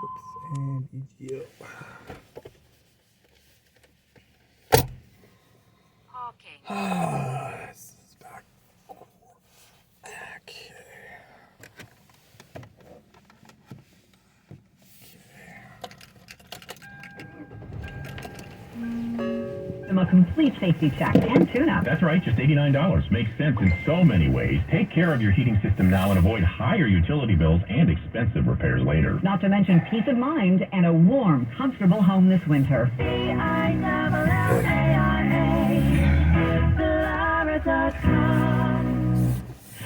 Oops, and EGO. This is back. Okay. A complete safety check and tune-up. That's right, just $89. Makes sense in so many ways. Take care of your heating system now and avoid higher utility bills and expensive repairs later. Not to mention peace of mind and a warm, comfortable home this winter.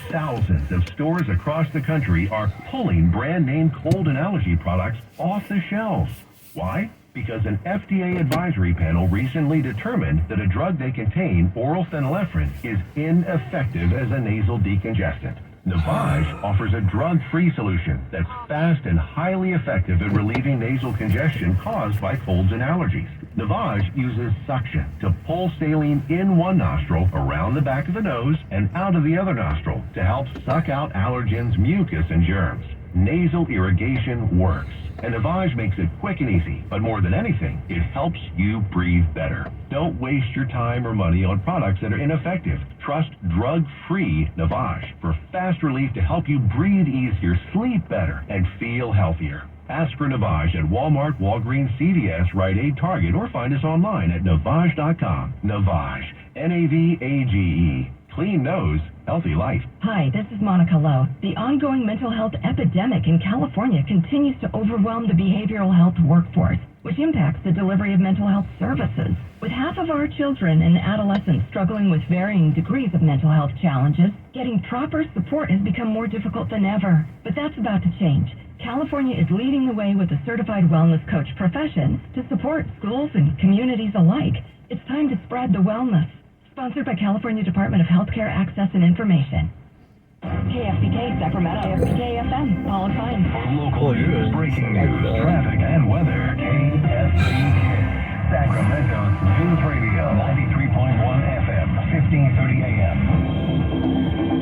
Thousands of stores across the country are pulling brand name cold and allergy products off the shelves. Why? Because an FDA advisory panel recently determined that a drug they contain, oral phenylephrine, is ineffective as a nasal decongestant. Navage offers a drug-free solution that's fast and highly effective at relieving nasal congestion caused by colds and allergies. Navage uses suction to pull saline in one nostril, around the back of the nose, and out of the other nostril to help suck out allergens, mucus, and germs. Nasal irrigation works, and Navage makes it quick and easy. But more than anything, it helps you breathe better. Don't waste your time or money on products that are ineffective. Trust drug-free Navage for fast relief to help you breathe easier, sleep better, and feel healthier. Ask for Navage at Walmart, Walgreens, CVS, Rite Aid, Target, or find us online at Navage.com. Navage, N-A-V-A-G-E. Clean nose, healthy life. Hi, this is Monica Lowe. The ongoing mental health epidemic in California continues to overwhelm the behavioral health workforce, which impacts the delivery of mental health services. With half of our children and adolescents struggling with varying degrees of mental health challenges, getting proper support has become more difficult than ever. But that's about to change. California is leading the way with a certified wellness coach profession to support schools and communities alike. It's time to spread the wellness. Sponsored by California Department of Healthcare Access and Information. KFBK Sacramento, KFBK FM, Paul and Fine. Local news, breaking news, traffic, and weather. KFBK, Sacramento's News Radio, 93.1 FM, 1530 AM.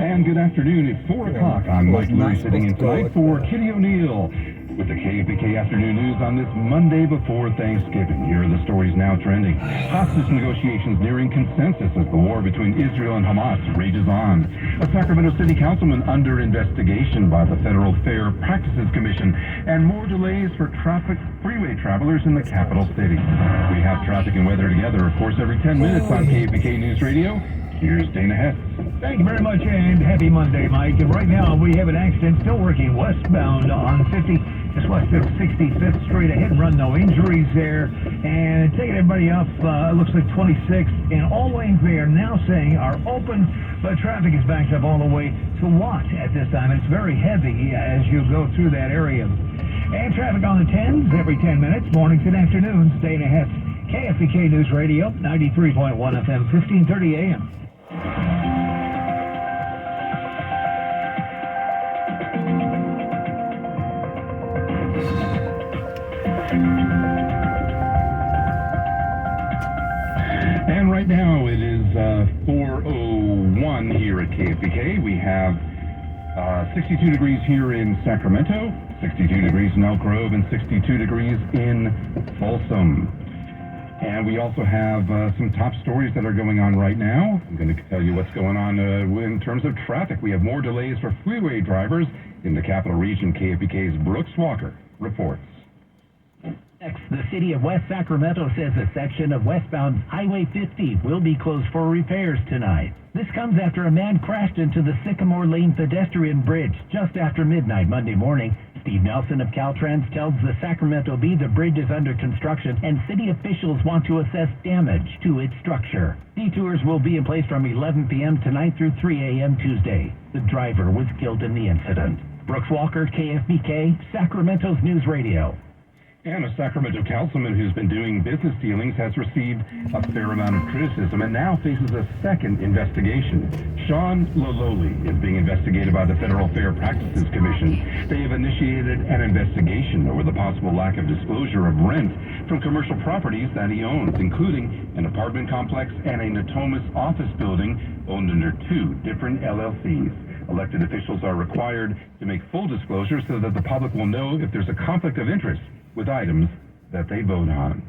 And good afternoon. It's 4 o'clock. I'm Mike Murray sitting in tonight for Kitty O'Neill with the KFBK Afternoon News on this Monday before Thanksgiving. Here are the stories now trending. Hostage negotiations nearing consensus as the war between Israel and Hamas rages on. A Sacramento City Councilman under investigation by the Federal Fair Practices Commission. And more delays for freeway travelers in the capital city. We have traffic and weather together, of course, every 10 minutes on KFBK News Radio. Here's Dana Hess. Thank you very much, and happy Monday, Mike. And right now, we have an accident still working westbound on 50, just west of 65th Street. A hit and run, no injuries there. And taking everybody up, looks like 26. And all lanes they are now saying are open, but traffic is backed up all the way to Watt at this time. It's very heavy as you go through that area. And traffic on the 10s every 10 minutes, mornings and afternoons. Dana Hess, KFBK News Radio, 93.1 FM, 1530 AM. And right now it is 4:01 here at KFBK. We have 62 degrees here in Sacramento, 62 degrees in Elk Grove, and 62 degrees in Folsom. And we also have some top stories that are going on right now. I'm going to tell you what's going on in terms of traffic. We have more delays for freeway drivers in the capital region. KFBK's Brooks Walker reports. Next, the city of West Sacramento says a section of westbound Highway 50 will be closed for repairs tonight. This comes after a man crashed into the Sycamore Lane pedestrian bridge just after midnight Monday morning. Steve Nelson of Caltrans tells the Sacramento Bee the bridge is under construction and city officials want to assess damage to its structure. Detours will be in place from 11 p.m. tonight through 3 a.m. Tuesday. The driver was killed in the incident. Brooks Walker, KFBK, Sacramento's News Radio. And a Sacramento councilman who's been doing business dealings has received a fair amount of criticism and now faces a second investigation. Sean Lololi is being investigated by the Federal Fair Practices Commission. They have initiated an investigation over the possible lack of disclosure of rent from commercial properties that he owns, including an apartment complex and a Natomas office building owned under two different LLCs. Elected officials are required to make full disclosure so that the public will know if there's a conflict of interest with items that they vote on.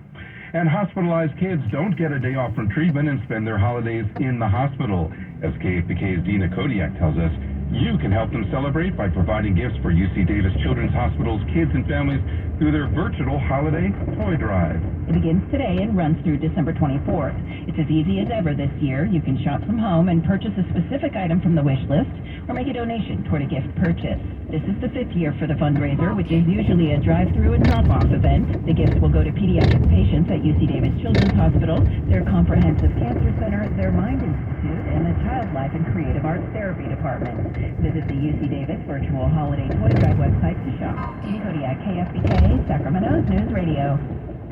And hospitalized kids don't get a day off from treatment and spend their holidays in the hospital. As KFBK's Dina Kodiak tells us, you can help them celebrate by providing gifts for UC Davis Children's Hospital's kids and families through their virtual holiday toy drive. It begins today and runs through December 24th. It's as easy as ever this year. You can shop from home and purchase a specific item from the wish list or make a donation toward a gift purchase. This is the 5th year for the fundraiser, which is usually a drive-through and drop-off event. The gifts will go to pediatric patients at UC Davis Children's Hospital, their Comprehensive Cancer Center, their Mind Institute, and the Child Life and Creative Arts Therapy Department. Visit the UC Davis Virtual Holiday Toy Drive website to shop. Dina Kodiak, KFBK, Sacramento's News Radio.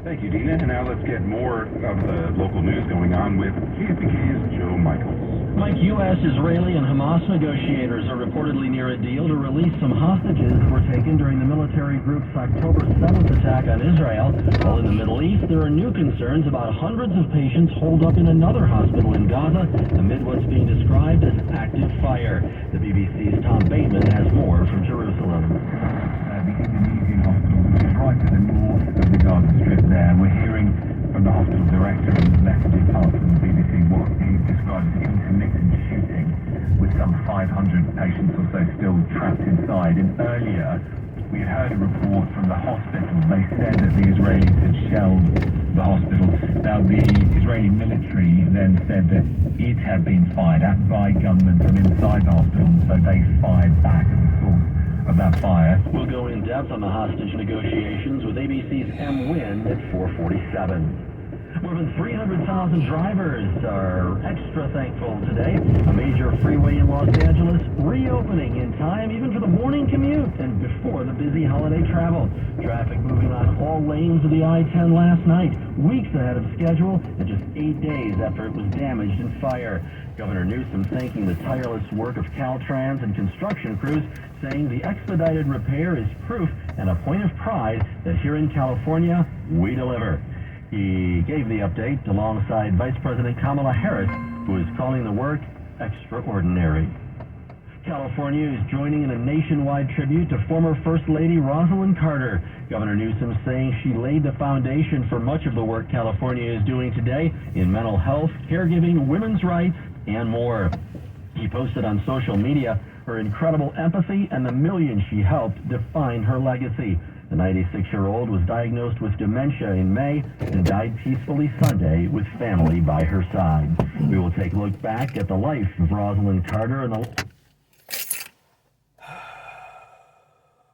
Thank you, Dina. And now let's get more of the local news going on with KFBK's Joe Michaels. Mike, U.S., Israeli, and Hamas negotiators are reportedly near a deal to release some hostages that were taken during the military group's October 7th attack on Israel. While in the Middle East, there are new concerns about hundreds of patients holed up in another hospital in Gaza amid what's being described as active fire. The BBC's Tom Bateman has more from Jerusalem. The Indonesian hospital, which is right at the north of the Gaza Strip there. We're hearing from the hospital director and messages passed from the BBC what he describes as intermittent shooting, with some 500 patients or so still trapped inside. And earlier, we had heard a report from the hospital. They said that the Israelis had shelled the hospital. Now, the Israeli military then said that it had been fired at by gunmen from inside the hospital, so they fired back at the source of that fire. We'll go in depth on the hostage negotiations with ABC's M. Wynn at 4:47. More than 300,000 drivers are extra thankful today. A major freeway in Los Angeles reopening in time even for the morning commute and before the busy holiday travel. Traffic moving on all lanes of the I-10 last night, weeks ahead of schedule and just 8 days after it was damaged in fire. Governor Newsom thanking the tireless work of Caltrans and construction crews, saying the expedited repair is proof and a point of pride that here in California, we deliver. He gave the update alongside Vice President Kamala Harris, who is calling the work extraordinary. California is joining in a nationwide tribute to former First Lady Rosalind Carter. Governor Newsom saying she laid the foundation for much of the work California is doing today in mental health, caregiving, women's rights, and more. He posted on social media her incredible empathy and the millions she helped define her legacy. The 96-year-old was diagnosed with dementia in May and died peacefully Sunday with family by her side. We will take a look back at the life of Rosalind Carter and the